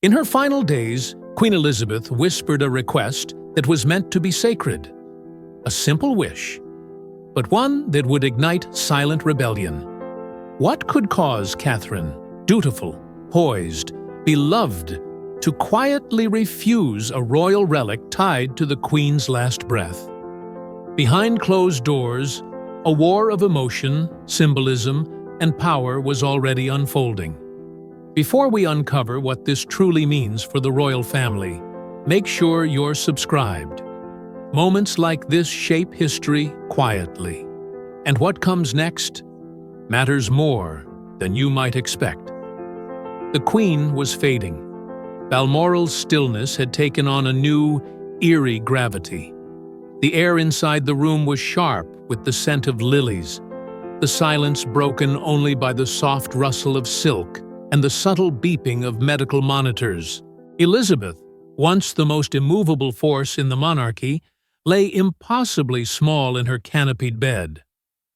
In her final days, Queen Elizabeth whispered a request that was meant to be sacred. A simple wish, but one that would ignite silent rebellion. What could cause Catherine, dutiful, poised, beloved, to quietly refuse a royal relic tied to the Queen's last breath? Behind closed doors, a war of emotion, symbolism, and power was already unfolding. Before we uncover what this truly means for the royal family, make sure you're subscribed. Moments like this shape history quietly. And what comes next matters more than you might expect. The Queen was fading. Balmoral's stillness had taken on a new, eerie gravity. The air inside the room was sharp with the scent of lilies, the silence broken only by the soft rustle of silk and the subtle beeping of medical monitors. Elizabeth, once the most immovable force in the monarchy, lay impossibly small in her canopied bed,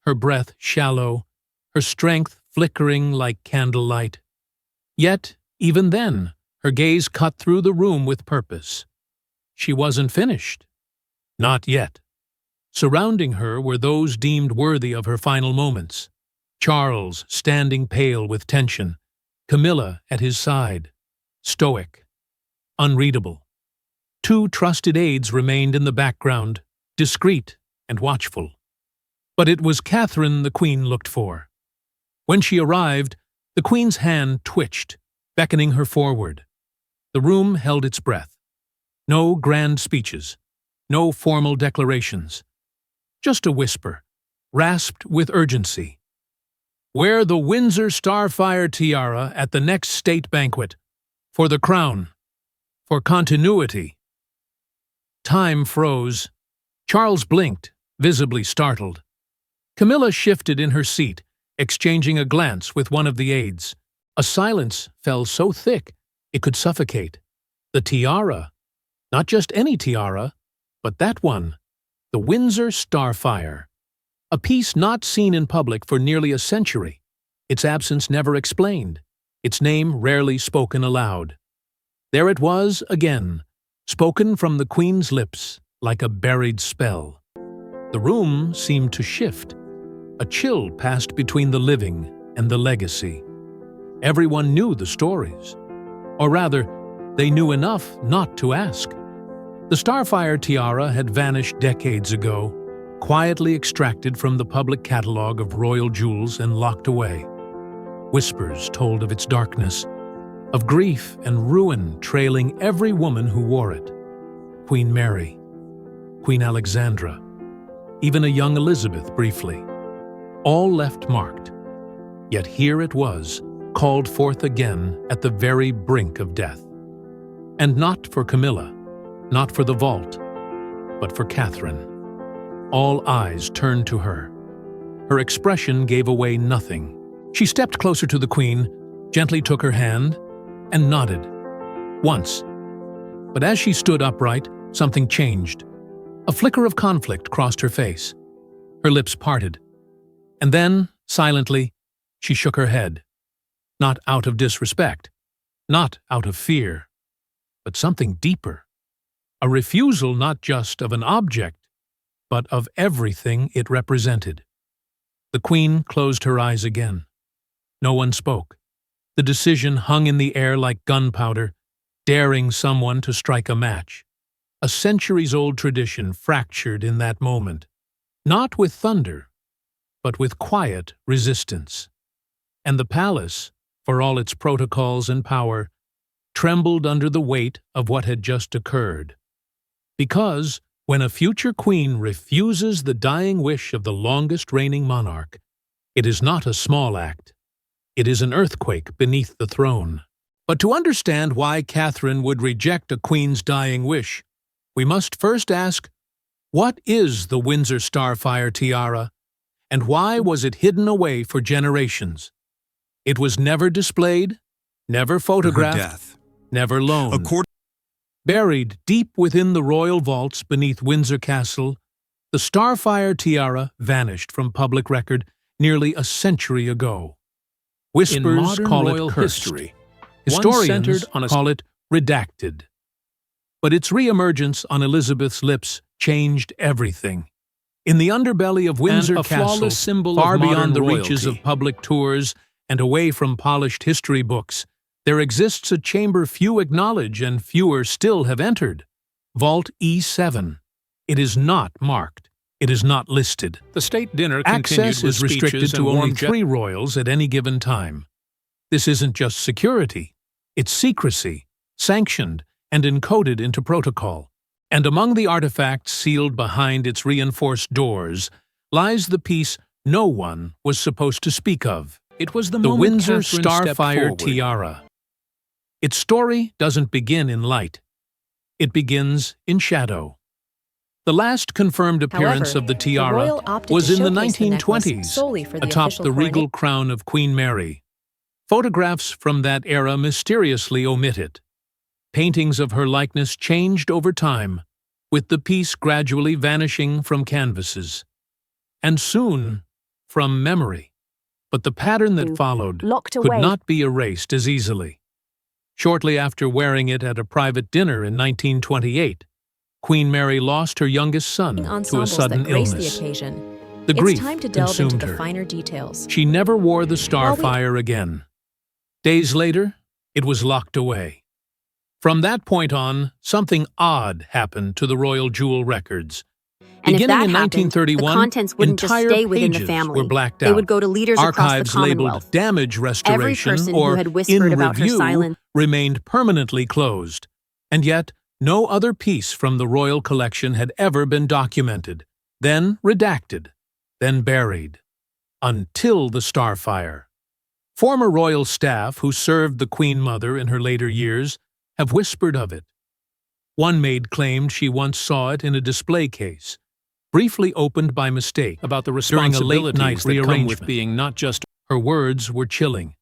her breath shallow, her strength flickering like candlelight. Yet, even then, her gaze cut through the room with purpose. She wasn't finished. Not yet. Surrounding her were those deemed worthy of her final moments. Charles, standing pale with tension, Camilla at his side, stoic, unreadable. Two trusted aides remained in the background, discreet and watchful. But it was Catherine the Queen looked for. When she arrived, the Queen's hand twitched, beckoning her forward. The room held its breath. No grand speeches, no formal declarations. Just a whisper, rasped with urgency. Wear the Windsor Starfire tiara at the next state banquet. For the crown. For continuity. Time froze. Charles blinked, visibly startled. Camilla shifted in her seat, exchanging a glance with one of the aides. A silence fell so thick it could suffocate. The tiara. Not just any tiara, but that one. The Windsor Starfire. A piece not seen in public for nearly a century, its absence never explained, its name rarely spoken aloud. There it was again, spoken from the Queen's lips like a buried spell. The room seemed to shift. A chill passed between the living and the legacy. Everyone knew the stories. Or rather, they knew enough not to ask. The Starfire tiara had vanished decades ago, quietly extracted from the public catalog of royal jewels and locked away. Whispers told of its darkness, of grief and ruin trailing every woman who wore it. Queen Mary, Queen Alexandra, even a young Elizabeth briefly. All left marked. Yet here it was, called forth again at the very brink of death. And not for Camilla, not for the vault, but for Catherine. All eyes turned to her. Her expression gave away nothing. She stepped closer to the Queen, gently took her hand, and nodded. Once. But as she stood upright, something changed. A flicker of conflict crossed her face. Her lips parted. And then, silently, she shook her head. Not out of disrespect, not out of fear, but something deeper. A refusal not just of an object, but of everything it represented. The Queen closed her eyes again. No one spoke. The decision hung in the air like gunpowder, daring someone to strike a match. A centuries-old tradition fractured in that moment, not with thunder, but with quiet resistance. And the palace, for all its protocols and power, trembled under the weight of what had just occurred. Because, when a future queen refuses the dying wish of the longest reigning monarch, it is not a small act. It is an earthquake beneath the throne. But to understand why Catherine would reject a queen's dying wish, we must first ask, what is the Windsor Starfire tiara, and why was it hidden away for generations? It was never displayed, never photographed, never loaned. Buried deep within the royal vaults beneath Windsor Castle, the Starfire tiara vanished from public record nearly a century ago. Whispers call it cursed. Historians call it redacted. But its reemergence on Elizabeth's lips changed everything. In the underbelly of Windsor Castle, far beyond the reaches of public tours and away from polished history books, there exists a chamber few acknowledge and fewer still have entered. Vault E7. It is not marked. It is not listed. The state dinner continued Access with is restricted speeches to and only warm 3 royals at any given time. This isn't just security. It's secrecy, sanctioned and encoded into protocol. And among the artifacts sealed behind its reinforced doors lies the piece no one was supposed to speak of. It was the Windsor Catherine stepped Starfire forward. Tiara. Its story doesn't begin in light. It begins in shadow. The last confirmed appearance of the tiara was in the 1920s, atop the regal crown of Queen Mary. Photographs from that era mysteriously omit it. Paintings of her likeness changed over time, with the piece gradually vanishing from canvases. And soon, from memory. But the pattern that followed could not be erased as easily. Shortly after wearing it at a private dinner in 1928, Queen Mary lost her youngest son to a sudden illness. The grief consumed her. Finer details. She never wore the Starfire again. Days later, it was locked away. From that point on, something odd happened to the royal jewel records. And Beginning if that in happened, 1931, the contents wouldn't just entire stay within the pages family. were blacked out. They would go to leaders across the Archives labeled Commonwealth. damage Every restoration person or who had whispered in about her review silence remained permanently closed. And yet, no other piece from the royal collection had ever been documented, then redacted, then buried. Until the Starfire. Former royal staff who served the Queen Mother in her later years have whispered of it. One maid claimed she once saw it in a display case, briefly opened by mistake About the during a late-night responsibilities that come rearrangement. with being not just Her words were chilling.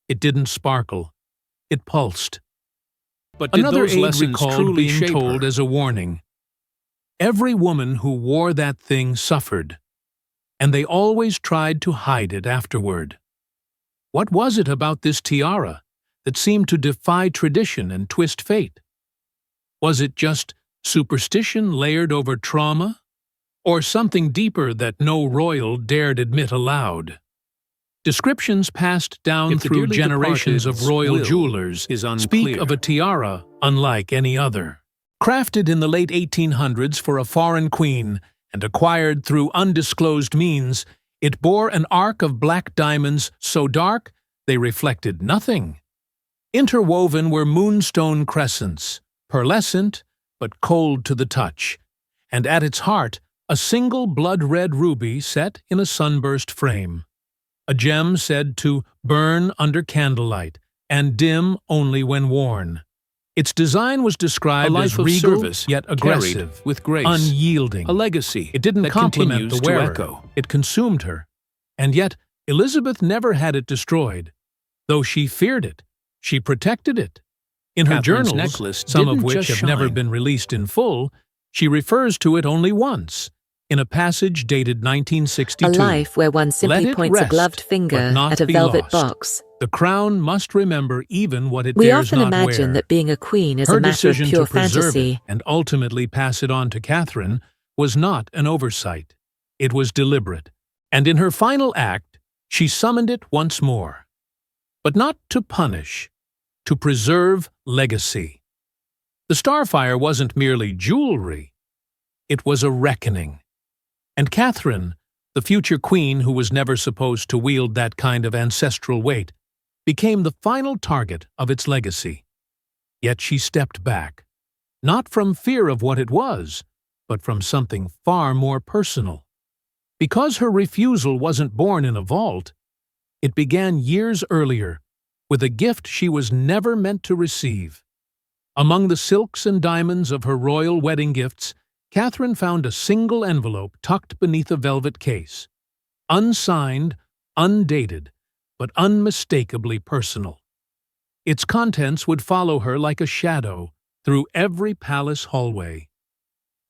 It didn't sparkle. It pulsed. but did Another those aide lessons recalled truly being shape told her? as a warning. Every woman who wore that thing suffered, and they always tried to hide it afterward. What was it about this tiara that seemed to defy tradition and twist fate? Was it just superstition layered over trauma, or something deeper that no royal dared admit aloud? Descriptions passed down If the through dearly generations of departed's royal will jewelers is speak unclear. of a tiara unlike any other. Crafted in the late 1800s for a foreign queen and acquired through undisclosed means, it bore an arc of black diamonds so dark they reflected nothing. Interwoven were moonstone crescents, pearlescent but cold to the touch, and at its heart a single blood-red ruby set in a sunburst frame. A gem said to burn under candlelight and dim only when worn. Its design was A described life as of regal service, yet aggressive, carried with grace, unyielding. a legacy It didn't that complement continues the to wearer. echo. It consumed her. And yet, Elizabeth never had it destroyed. Though she feared it, she protected it. In her Catherine's journals, necklace some of didn't which just have never shine. been released in full, she refers to it only once, in a passage dated 1962. A life where one Let simply it points a rest, gloved but finger not at a be velvet lost. box. The crown must remember even what it We dares often not imagine wear. that being a queen is Her a matter of decision pure to preserve fantasy. it and ultimately pass it on to Catherine was not an oversight. It was deliberate. And in her final act, she summoned it once more. But not to punish, to preserve legacy. The Starfire wasn't merely jewelry. It was a reckoning. And Catherine, the future queen who was never supposed to wield that kind of ancestral weight, became the final target of its legacy. Yet she stepped back, not from fear of what it was, but from something far more personal. Because her refusal wasn't born in a vault, it began years earlier, with a gift she was never meant to receive. Among the silks and diamonds of her royal wedding gifts, Catherine found a single envelope tucked beneath a velvet case. Unsigned, undated, but unmistakably personal. Its contents would follow her like a shadow through every palace hallway,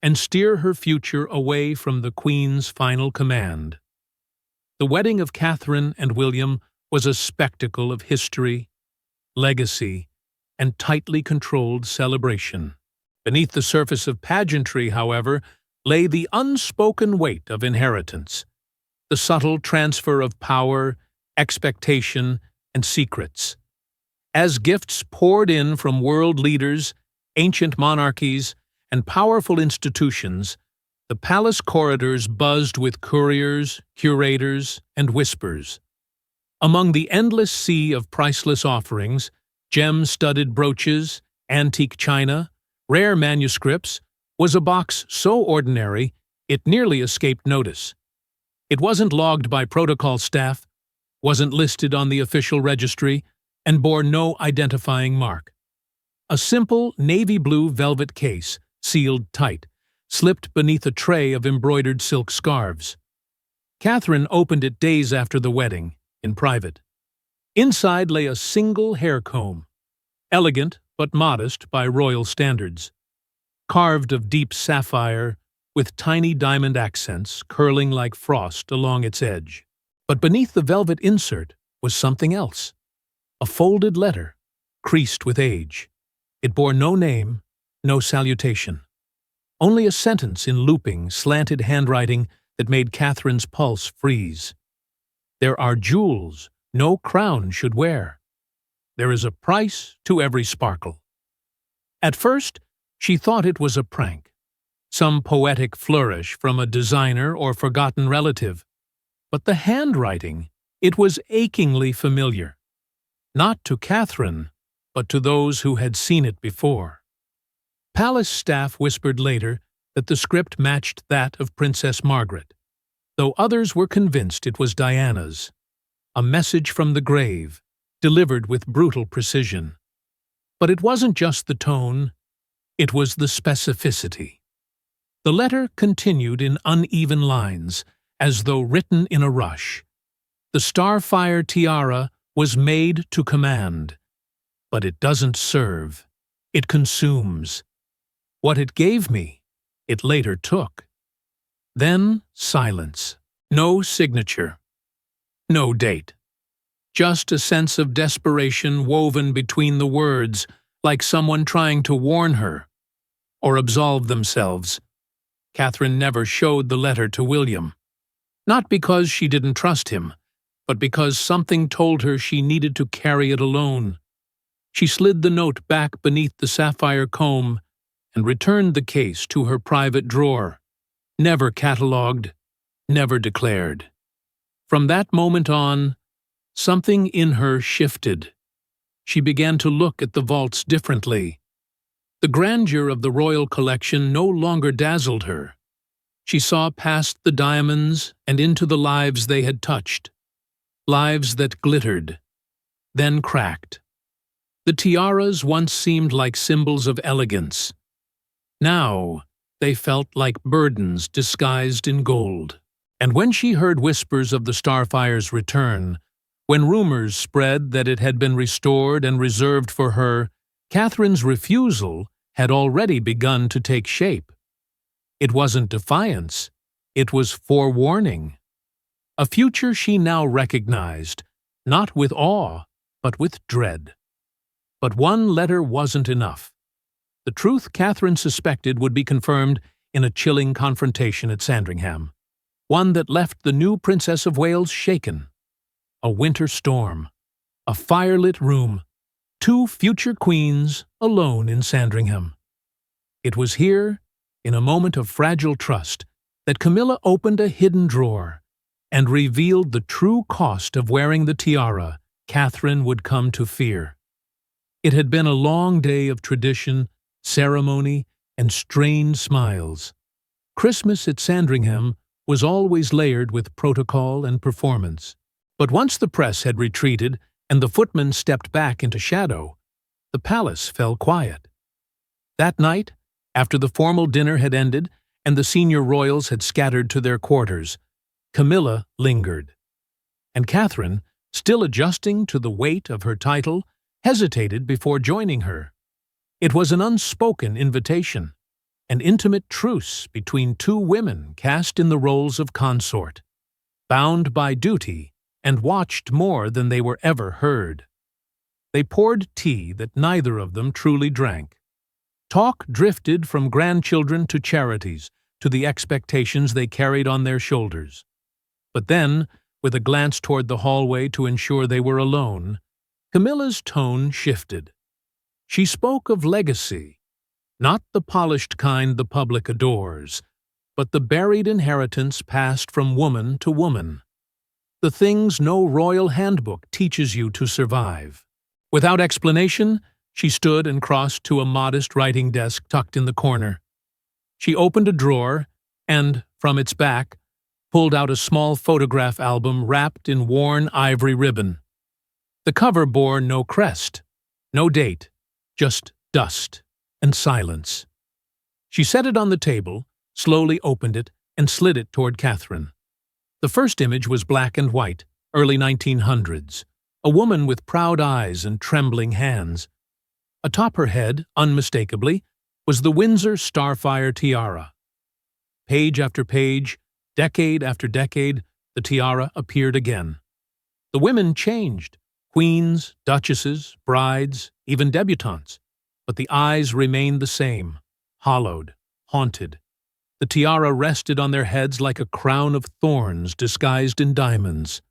and steer her future away from the Queen's final command. The wedding of Catherine and William was a spectacle of history, legacy, and tightly controlled celebration. Beneath the surface of pageantry, however, lay the unspoken weight of inheritance, the subtle transfer of power, expectation, and secrets. As gifts poured in from world leaders, ancient monarchies, and powerful institutions, the palace corridors buzzed with couriers, curators, and whispers. Among the endless sea of priceless offerings, gem-studded brooches, antique china, rare manuscripts, was a box so ordinary it nearly escaped notice. It wasn't logged by protocol staff, wasn't listed on the official registry, and bore no identifying mark. A simple navy blue velvet case, sealed tight, slipped beneath a tray of embroidered silk scarves. Catherine opened it days after the wedding, in private. Inside lay a single hair comb, elegant but modest by royal standards, carved of deep sapphire with tiny diamond accents curling like frost along its edge. But beneath the velvet insert was something else. A folded letter, creased with age. It bore no name, no salutation. Only a sentence in looping, slanted handwriting that made Catherine's pulse freeze. There are jewels no crown should wear. There is a price to every sparkle. At first, she thought it was a prank, some poetic flourish from a designer or forgotten relative. But the handwriting, it was achingly familiar. Not to Catherine, but to those who had seen it before. Palace staff whispered later that the script matched that of Princess Margaret, though others were convinced it was Diana's. A message from the grave, delivered with brutal precision. But it wasn't just the tone, it was the specificity. The letter continued in uneven lines, as though written in a rush. The starfire tiara was made to command, but it doesn't serve. It consumes. What it gave me, it later took. Then silence. No signature. No date. Just a sense of desperation woven between the words, like someone trying to warn her or absolve themselves. Catherine never showed the letter to William. Not because she didn't trust him, but because something told her she needed to carry it alone. She slid the note back beneath the sapphire comb and returned the case to her private drawer, never catalogued, never declared. From that moment on, something in her shifted. She began to look at the vaults differently. The grandeur of the royal collection no longer dazzled her. She saw past the diamonds and into the lives they had touched. Lives that glittered, then cracked. The tiaras once seemed like symbols of elegance. Now they felt like burdens disguised in gold. And when she heard whispers of the Starfire's return, when rumors spread that it had been restored and reserved for her, Catherine's refusal had already begun to take shape. It wasn't defiance, it was forewarning. A future she now recognized, not with awe, but with dread. But one letter wasn't enough. The truth Catherine suspected would be confirmed in a chilling confrontation at Sandringham, one that left the new Princess of Wales shaken. A winter storm, a firelit room, two future queens alone in Sandringham. It was here, in a moment of fragile trust, that Camilla opened a hidden drawer and revealed the true cost of wearing the tiara Catherine would come to fear. It had been a long day of tradition, ceremony, and strained smiles. Christmas at Sandringham was always layered with protocol and performance. But once the press had retreated and the footmen stepped back into shadow, the palace fell quiet. That night, after the formal dinner had ended and the senior royals had scattered to their quarters, Camilla lingered. And Catherine, still adjusting to the weight of her title, hesitated before joining her. It was an unspoken invitation, an intimate truce between two women cast in the roles of consort, bound by duty and watched more than they were ever heard. They poured tea that neither of them truly drank. Talk drifted from grandchildren to charities, to the expectations they carried on their shoulders. But then, with a glance toward the hallway to ensure they were alone, Camilla's tone shifted. She spoke of legacy, not the polished kind the public adores, but the buried inheritance passed from woman to woman. The things no royal handbook teaches you to survive. Without explanation, she stood and crossed to a modest writing desk tucked in the corner. She opened a drawer and, from its back, pulled out a small photograph album wrapped in worn ivory ribbon. The cover bore no crest, no date, just dust and silence. She set it on the table, slowly opened it, and slid it toward Catherine. The first image was black and white, early 1900s, a woman with proud eyes and trembling hands. Atop her head, unmistakably, was the Windsor Starfire tiara. Page after page, decade after decade, the tiara appeared again. The women changed, queens, duchesses, brides, even debutantes, but the eyes remained the same, hollowed, haunted. The tiara rested on their heads like a crown of thorns disguised in diamonds.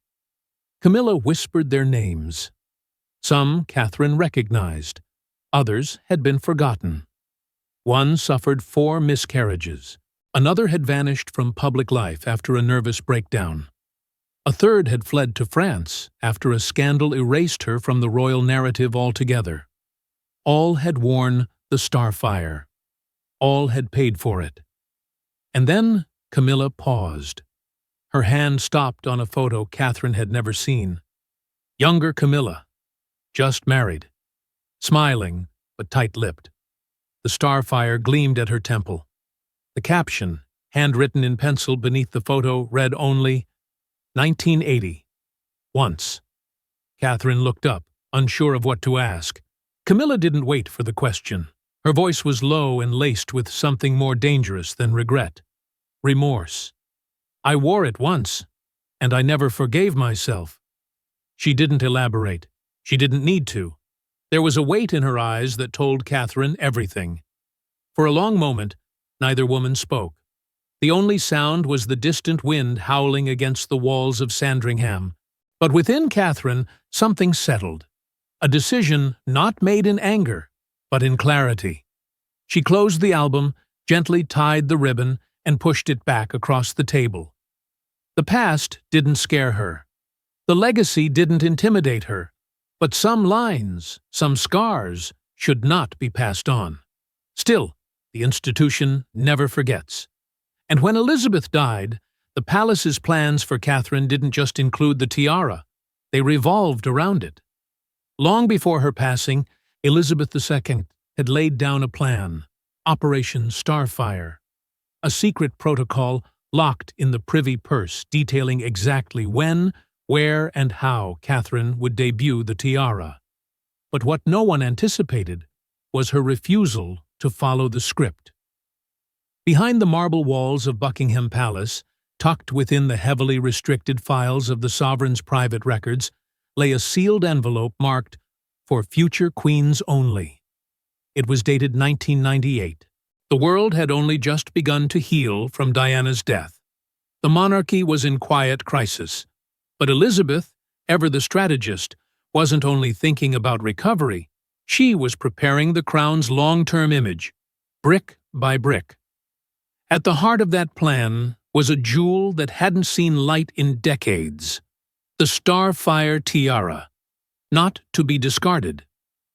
Camilla whispered their names. Some Catherine recognized, others had been forgotten. One suffered 4 miscarriages. Another had vanished from public life after a nervous breakdown. A third had fled to France after a scandal erased her from the royal narrative altogether. All had worn the Starfire. All had paid for it. And then Camilla paused. Her hand stopped on a photo Catherine had never seen. Younger Camilla, just married, smiling but tight-lipped. The Starfire gleamed at her temple. The caption, handwritten in pencil beneath the photo, read only, 1980. Once. Catherine looked up, unsure of what to ask. Camilla didn't wait for the question. Her voice was low and laced with something more dangerous than regret. Remorse. I wore it once, and I never forgave myself. She didn't elaborate. She didn't need to. There was a weight in her eyes that told Catherine everything. For a long moment, neither woman spoke. The only sound was the distant wind howling against the walls of Sandringham. But within Catherine, something settled. A decision not made in anger, but in clarity. She closed the album, gently tied the ribbon, and pushed it back across the table. The past didn't scare her. The legacy didn't intimidate her. But some lines, some scars, should not be passed on. Still, the institution never forgets. And when Elizabeth died, the palace's plans for Catherine didn't just include the tiara. They revolved around it. Long before her passing, Elizabeth II had laid down a plan, Operation Starfire, a secret protocol locked in the privy purse detailing exactly when, where, and how Catherine would debut the tiara. But what no one anticipated was her refusal to follow the script. Behind the marble walls of Buckingham Palace, tucked within the heavily restricted files of the sovereign's private records, lay a sealed envelope marked, "For future queens only." It was dated 1998. The world had only just begun to heal from Diana's death. The monarchy was in quiet crisis. But Elizabeth, ever the strategist, wasn't only thinking about recovery, she was preparing the crown's long-term image, brick by brick. At the heart of that plan was a jewel that hadn't seen light in decades, the Starfire tiara, not to be discarded,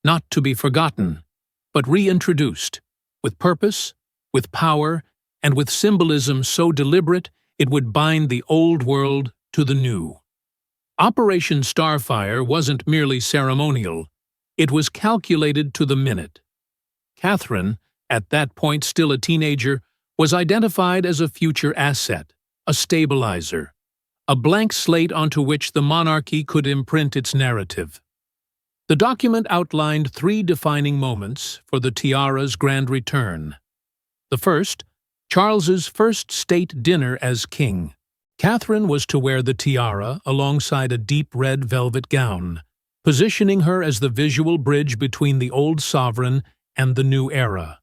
not to be forgotten, but reintroduced, with purpose, with power, and with symbolism so deliberate it would bind the old world to the new. Operation Starfire wasn't merely ceremonial, it was calculated to the minute. Catherine, at that point still a teenager, was identified as a future asset, a stabilizer, a blank slate onto which the monarchy could imprint its narrative. The document outlined 3 defining moments for the tiara's grand return. The first, Charles's first state dinner as king. Catherine was to wear the tiara alongside a deep red velvet gown, positioning her as the visual bridge between the old sovereign and the new era.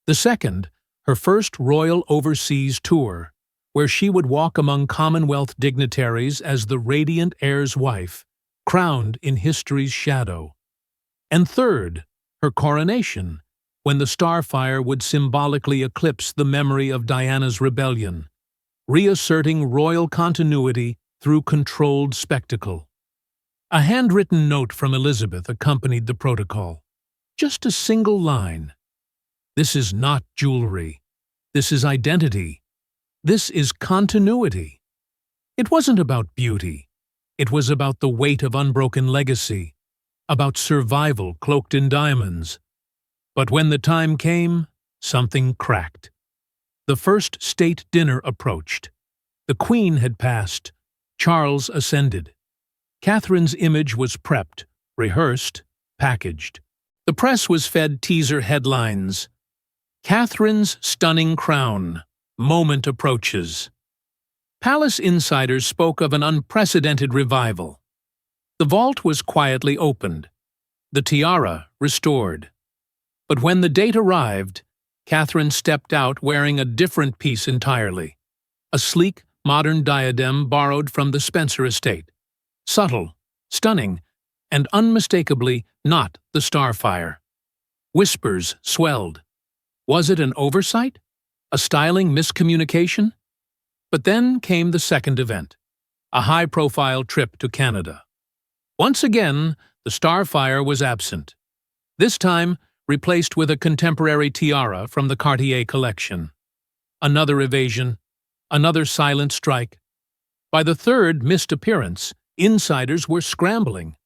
The second, her first royal overseas tour, where she would walk among Commonwealth dignitaries as the radiant heir's wife, crowned in history's shadow. And third, her coronation, when the starfire would symbolically eclipse the memory of Diana's rebellion, reasserting royal continuity through controlled spectacle. A handwritten note from Elizabeth accompanied the protocol. Just a single line. "This is not jewelry. This is identity. This is continuity." It wasn't about beauty. It was about the weight of unbroken legacy, about survival cloaked in diamonds. But when the time came, something cracked. The first state dinner approached. The Queen had passed. Charles ascended. Catherine's image was prepped, rehearsed, packaged. The press was fed teaser headlines. "Catherine's stunning crown. Moment approaches." Palace insiders spoke of an unprecedented revival. The vault was quietly opened, the tiara restored. But when the date arrived, Catherine stepped out wearing a different piece entirely. A sleek, modern diadem borrowed from the Spencer estate. Subtle, stunning, and unmistakably not the starfire. Whispers swelled. Was it an oversight? A styling miscommunication? But then came the second event, a high-profile trip to Canada. Once again, the starfire was absent. This time, replaced with a contemporary tiara from the Cartier collection. Another evasion, another silent strike. By the third missed appearance, insiders were scrambling.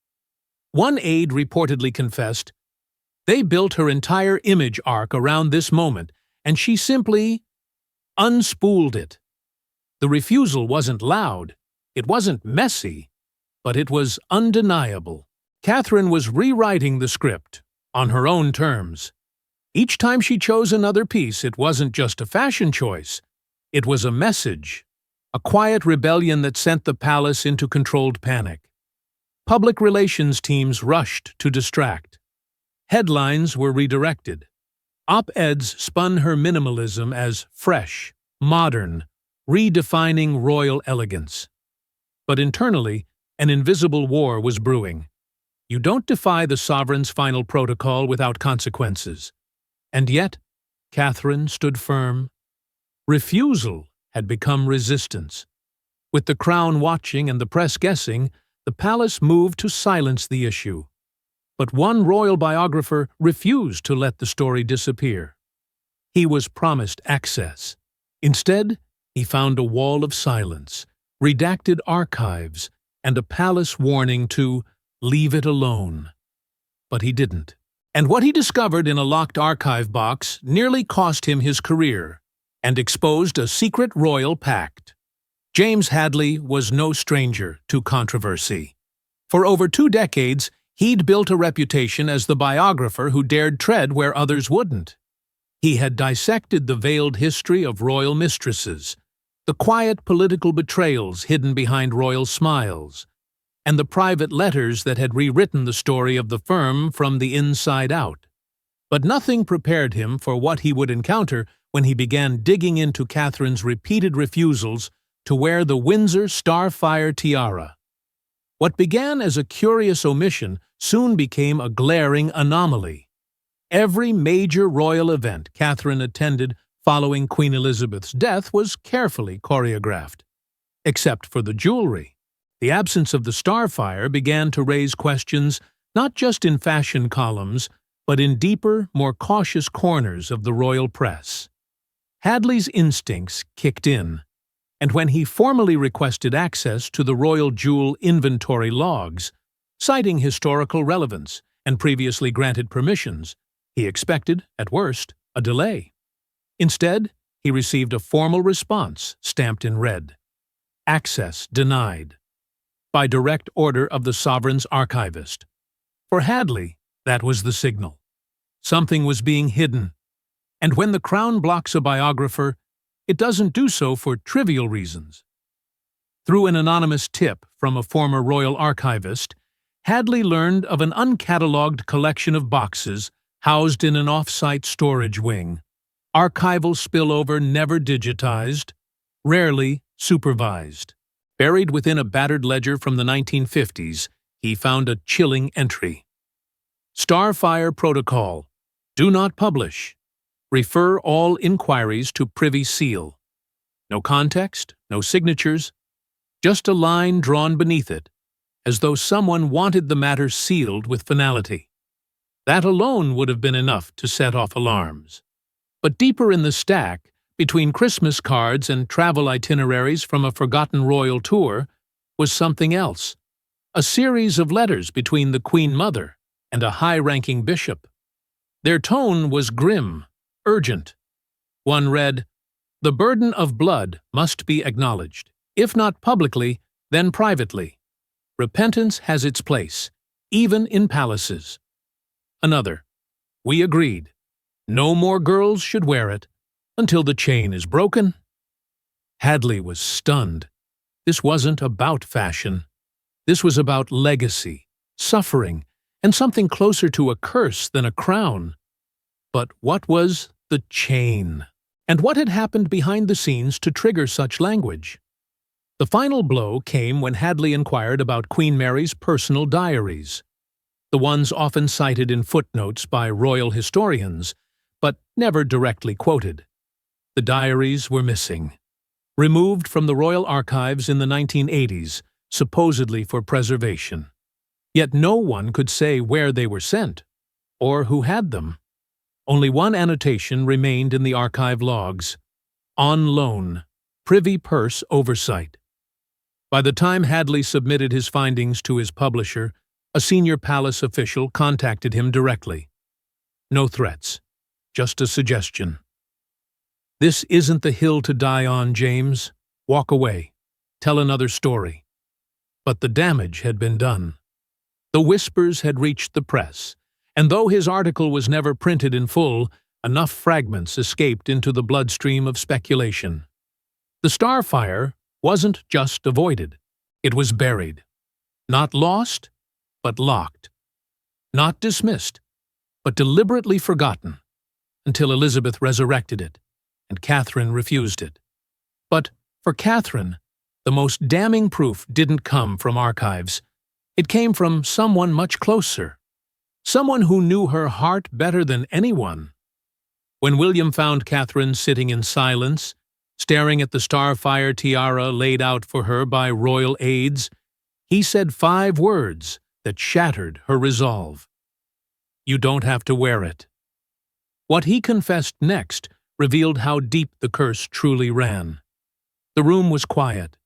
One aide reportedly confessed, "They built her entire image arc around this moment, and she simply unspooled it." The refusal wasn't loud, it wasn't messy, but it was undeniable. Catherine was rewriting the script, on her own terms. Each time she chose another piece, it wasn't just a fashion choice. It was a message, a quiet rebellion that sent the palace into controlled panic. Public relations teams rushed to distract. Headlines were redirected. Op-eds spun her minimalism as fresh, modern, redefining royal elegance. But internally, an invisible war was brewing. You don't defy the sovereign's final protocol without consequences. And yet, Catherine stood firm. Refusal had become resistance. With the crown watching and the press guessing, the palace moved to silence the issue. But one royal biographer refused to let the story disappear. He was promised access. Instead, he found a wall of silence, redacted archives, and a palace warning to leave it alone. But he didn't. And what he discovered in a locked archive box nearly cost him his career and exposed a secret royal pact. James Hadley was no stranger to controversy. For over 2 decades, he'd built a reputation as the biographer who dared tread where others wouldn't. He had dissected the veiled history of royal mistresses, the quiet political betrayals hidden behind royal smiles, and the private letters that had rewritten the story of the firm from the inside out. But nothing prepared him for what he would encounter when he began digging into Catherine's repeated refusals to wear the Windsor Starfire tiara. What began as a curious omission soon became a glaring anomaly. Every major royal event Catherine attended following Queen Elizabeth's death was carefully choreographed. Except for the jewelry. The absence of the starfire began to raise questions not just in fashion columns, but in deeper, more cautious corners of the royal press. Hadley's instincts kicked in, and when he formally requested access to the royal jewel inventory logs, citing historical relevance and previously granted permissions, he expected, at worst, a delay. Instead, he received a formal response stamped in red. Access denied. By direct order of the sovereign's archivist. For Hadley, that was the signal. Something was being hidden. And when the crown blocks a biographer, it doesn't do so for trivial reasons. Through an anonymous tip from a former royal archivist, Hadley learned of an uncatalogued collection of boxes housed in an off-site storage wing. Archival spillover never digitized, rarely supervised. Buried within a battered ledger from the 1950s, he found a chilling entry. Starfire Protocol. Do not publish. Refer all inquiries to Privy Seal. No context, no signatures, just a line drawn beneath it, as though someone wanted the matter sealed with finality. That alone would have been enough to set off alarms. But deeper in the stack, between Christmas cards and travel itineraries from a forgotten royal tour, was something else. A series of letters between the Queen Mother and a high-ranking bishop. Their tone was grim, urgent. One read, "The burden of blood must be acknowledged, if not publicly, then privately. Repentance has its place, even in palaces." Another, "We agreed. No more girls should wear it until the chain is broken." Hadley was stunned. This wasn't about fashion. This was about legacy, suffering, and something closer to a curse than a crown. But what was the chain? And what had happened behind the scenes to trigger such language? The final blow came when Hadley inquired about Queen Mary's personal diaries, the ones often cited in footnotes by royal historians, but never directly quoted. The diaries were missing, removed from the royal archives in the 1980s, supposedly for preservation. Yet no one could say where they were sent, or who had them. Only one annotation remained in the archive logs: on loan, Privy Purse oversight. By the time Hadley submitted his findings to his publisher, a senior palace official contacted him directly. No threats, just a suggestion. "This isn't the hill to die on, James. Walk away. Tell another story." But the damage had been done. The whispers had reached the press, and though his article was never printed in full, enough fragments escaped into the bloodstream of speculation. The Starfire wasn't just avoided. It was buried. Not lost, but locked. Not dismissed, but deliberately forgotten, until Elizabeth resurrected it, and Catherine refused it. But for Catherine, the most damning proof didn't come from archives. It came from someone much closer, someone who knew her heart better than anyone. When William found Catherine sitting in silence, staring at the Starfire tiara laid out for her by royal aides, he said 5 words that shattered her resolve. "You don't have to wear it." What he confessed next revealed how deep the curse truly ran. The room was quiet.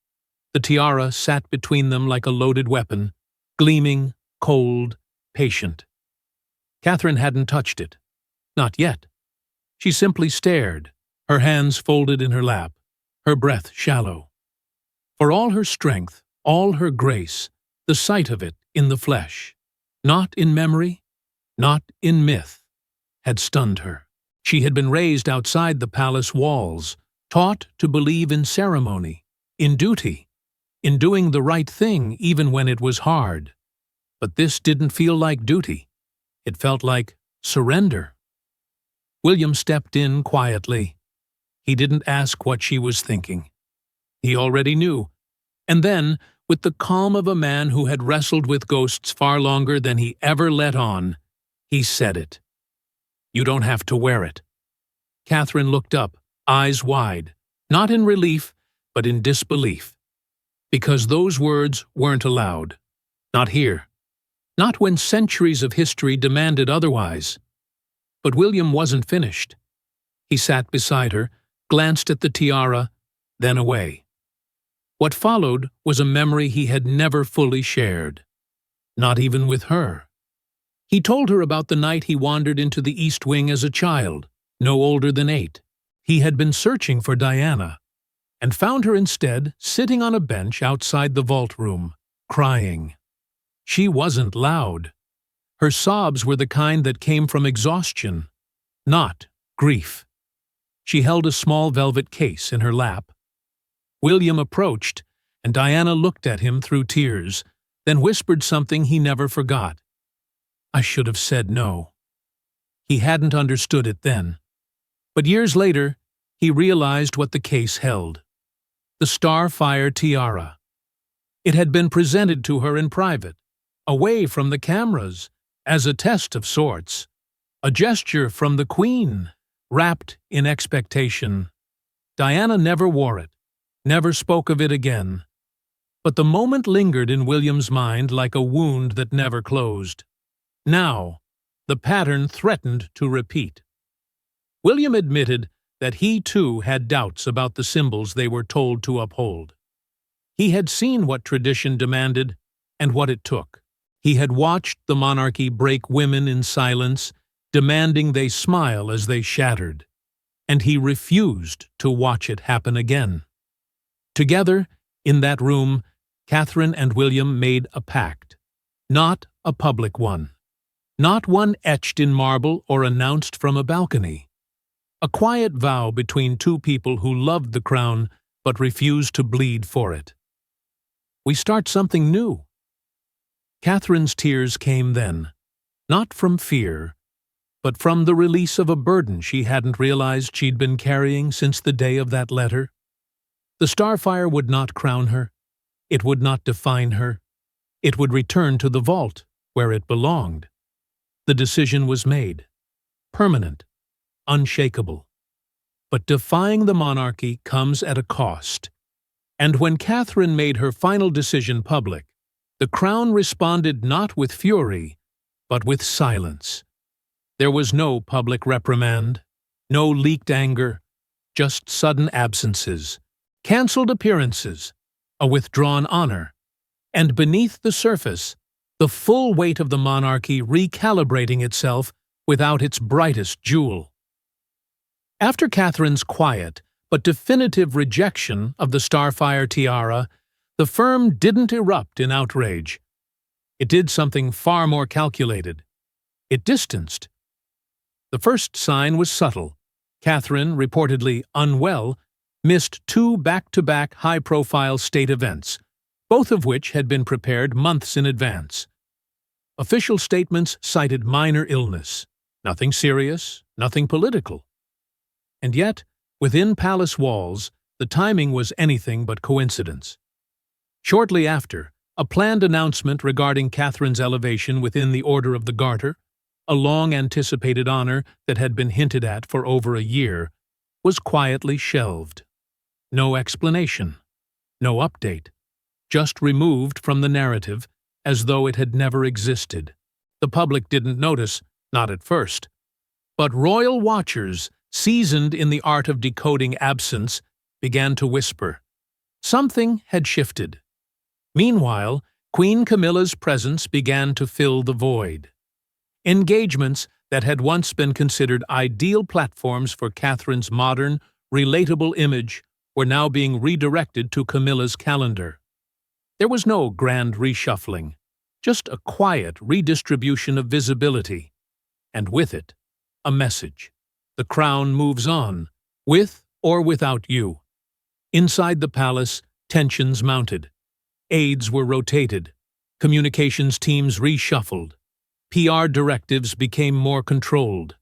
The tiara sat between them like a loaded weapon, gleaming, cold, patient. Catherine hadn't touched it. Not yet. She simply stared, her hands folded in her lap, her breath shallow. For all her strength, all her grace, the sight of it in the flesh, not in memory, not in myth, had stunned her. She had been raised outside the palace walls, taught to believe in ceremony, in duty, in doing the right thing even when it was hard. But this didn't feel like duty. It felt like surrender. William stepped in quietly. He didn't ask what she was thinking. He already knew. And then, with the calm of a man who had wrestled with ghosts far longer than he ever let on, he said it. "You don't have to wear it." Catherine looked up, eyes wide, not in relief, but in disbelief. Because those words weren't allowed. Not here. Not when centuries of history demanded otherwise. But William wasn't finished. He sat beside her, glanced at the tiara, then away. What followed was a memory he had never fully shared. Not even with her. He told her about the night he wandered into the East Wing as a child, no older than 8. He had been searching for Diana, and found her instead sitting on a bench outside the vault room, crying. She wasn't loud. Her sobs were the kind that came from exhaustion, not grief. She held a small velvet case in her lap. William approached, and Diana looked at him through tears, then whispered something he never forgot. "I should have said no." He hadn't understood it then. But years later, he realized what the case held. The Starfire Tiara. It had been presented to her in private, away from the cameras, as a test of sorts. A gesture from the Queen, wrapped in expectation. Diana never wore it, never spoke of it again. But the moment lingered in William's mind like a wound that never closed. Now, the pattern threatened to repeat. William admitted that he too had doubts about the symbols they were told to uphold. He had seen what tradition demanded and what it took. He had watched the monarchy break women in silence, demanding they smile as they shattered, and he refused to watch it happen again. Together, in that room, Catherine and William made a pact, not a public one, not one etched in marble or announced from a balcony. A quiet vow between two people who loved the crown but refused to bleed for it. We start something new. Catherine's tears came then, not from fear, but from the release of a burden she hadn't realized she'd been carrying since the day of that letter. The Starfire would not crown her. It would not define her. It would return to the vault, where it belonged. The decision was made. Permanent. Unshakable. But defying the monarchy comes at a cost. And when Catherine made her final decision public, the crown responded not with fury, but with silence. There was no public reprimand, no leaked anger, just sudden absences, cancelled appearances, a withdrawn honor, and beneath the surface, the full weight of the monarchy recalibrating itself without its brightest jewel. After Catherine's quiet but definitive rejection of the Starfire Tiara, the firm didn't erupt in outrage. It did something far more calculated. It distanced. The first sign was subtle. Catherine, reportedly unwell, missed two back-to-back high-profile state events, both of which had been prepared months in advance. Official statements cited minor illness, nothing serious, nothing political. And yet, within palace walls, the timing was anything but coincidence. Shortly after, a planned announcement regarding Catherine's elevation within the Order of the Garter, a long-anticipated honor that had been hinted at for over a year, was quietly shelved. No explanation, no update, just removed from the narrative as though it had never existed. The public didn't notice, not at first. But royal watchers, seasoned in the art of decoding absence, began to whisper. Something had shifted. Meanwhile, Queen Camilla's presence began to fill the void. Engagements that had once been considered ideal platforms for Catherine's modern, relatable image were now being redirected to Camilla's calendar. There was no grand reshuffling, just a quiet redistribution of visibility, and with it, a message. The crown moves on, with or without you. Inside the palace, tensions mounted. Aides were rotated. Communications teams reshuffled. PR directives became more controlled.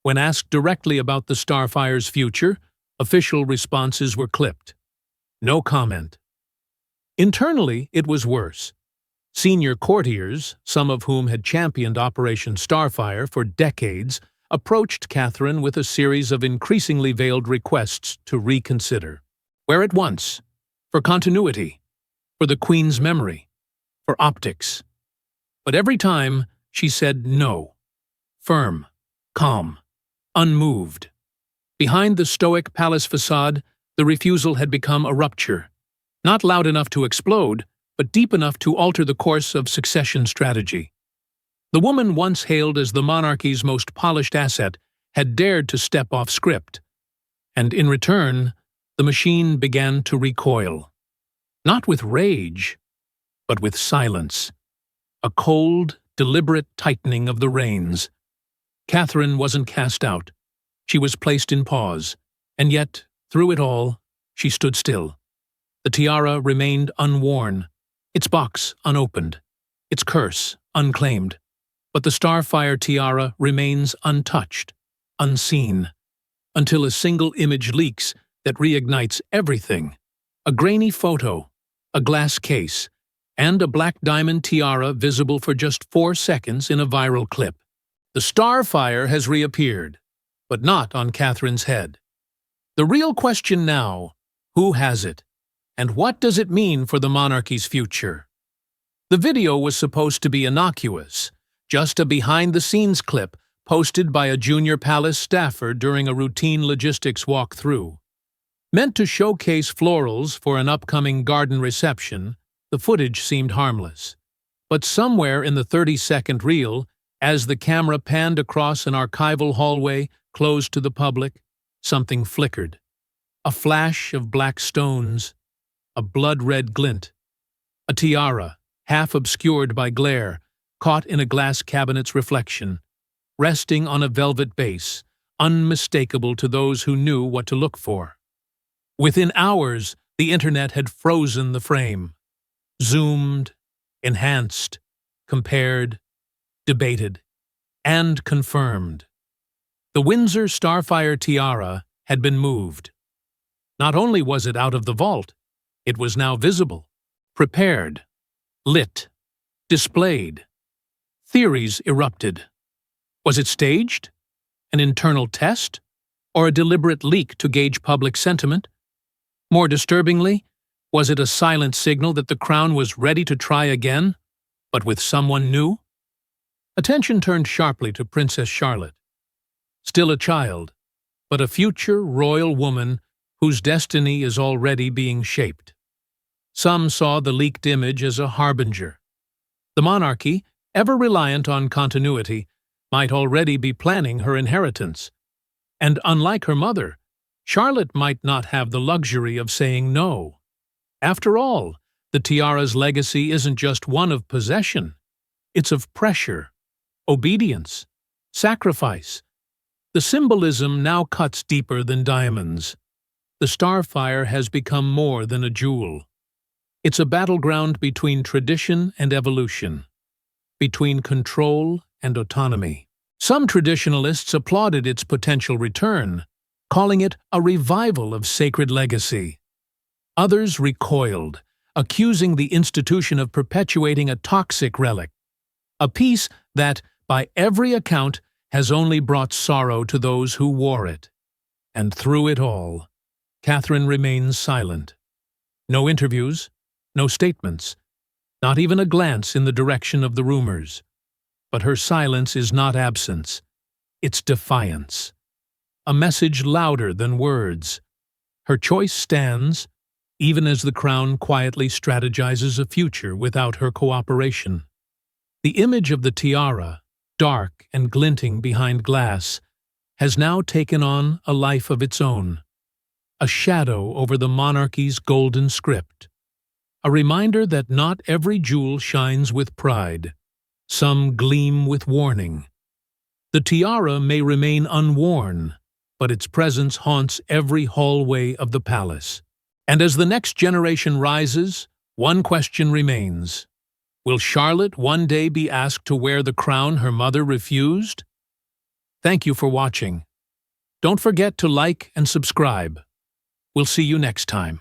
When asked directly about the Starfire's future, official responses were clipped. No comment. Internally, it was worse. Senior courtiers, some of whom had championed Operation Starfire for decades, approached Catherine with a series of increasingly veiled requests to reconsider. Where at once? For continuity. For the Queen's memory. For optics. But every time, she said no. Firm. Calm. Unmoved. Behind the stoic palace facade, the refusal had become a rupture. Not loud enough to explode, but deep enough to alter the course of succession strategy. The woman once hailed as the monarchy's most polished asset had dared to step off script. And in return, the machine began to recoil. Not with rage, but with silence. A cold, deliberate tightening of the reins. Catherine wasn't cast out. She was placed in pause, and yet, through it all, she stood still. The tiara remained unworn, its box unopened, its curse unclaimed. But the starfire tiara remains untouched, unseen, until a single image leaks that reignites everything. A grainy photo, a glass case, and a black diamond tiara visible for just 4 seconds in a viral clip. The starfire has reappeared, but not on Catherine's head. The real question now, who has it? And what does it mean for the monarchy's future? The video was supposed to be innocuous, just a behind-the-scenes clip posted by a junior palace staffer during a routine logistics walkthrough. Meant to showcase florals for an upcoming garden reception, the footage seemed harmless. But somewhere in the 30-second reel, as the camera panned across an archival hallway closed to the public, something flickered. A flash of black stones, a blood-red glint. A tiara, half obscured by glare, caught in a glass cabinet's reflection, resting on a velvet base, unmistakable to those who knew what to look for. Within hours, the internet had frozen the frame. Zoomed, enhanced, compared, debated, and confirmed. The Windsor Starfire tiara had been moved. Not only was it out of the vault, it was now visible, prepared, lit, displayed. Theories erupted. Was it staged? An internal test? Or a deliberate leak to gauge public sentiment? More disturbingly, was it a silent signal that the crown was ready to try again, but with someone new? Attention turned sharply to Princess Charlotte. Still a child, but a future royal woman whose destiny is already being shaped. Some saw the leaked image as a harbinger. The monarchy, ever reliant on continuity, might already be planning her inheritance. And unlike her mother, Charlotte might not have the luxury of saying no. After all, the tiara's legacy isn't just one of possession. It's of pressure, obedience, sacrifice. The symbolism now cuts deeper than diamonds. The starfire has become more than a jewel. It's a battleground between tradition and evolution, between control and autonomy. Some traditionalists applauded its potential return, calling it a revival of sacred legacy. Others recoiled, accusing the institution of perpetuating a toxic relic, a piece that, by every account, has only brought sorrow to those who wore it. And through it all, Catherine remains silent. No interviews, no statements, not even a glance in the direction of the rumors. But her silence is not absence, it's defiance. A message louder than words. Her choice stands, even as the crown quietly strategizes a future without her cooperation. The image of the tiara, dark and glinting behind glass, has now taken on a life of its own. A shadow over the monarchy's golden script. A reminder that not every jewel shines with pride. Some gleam with warning. The tiara may remain unworn, but its presence haunts every hallway of the palace. And as the next generation rises, one question remains. Will Charlotte one day be asked to wear the crown her mother refused? Thank you for watching. Don't forget to like and subscribe. We'll see you next time.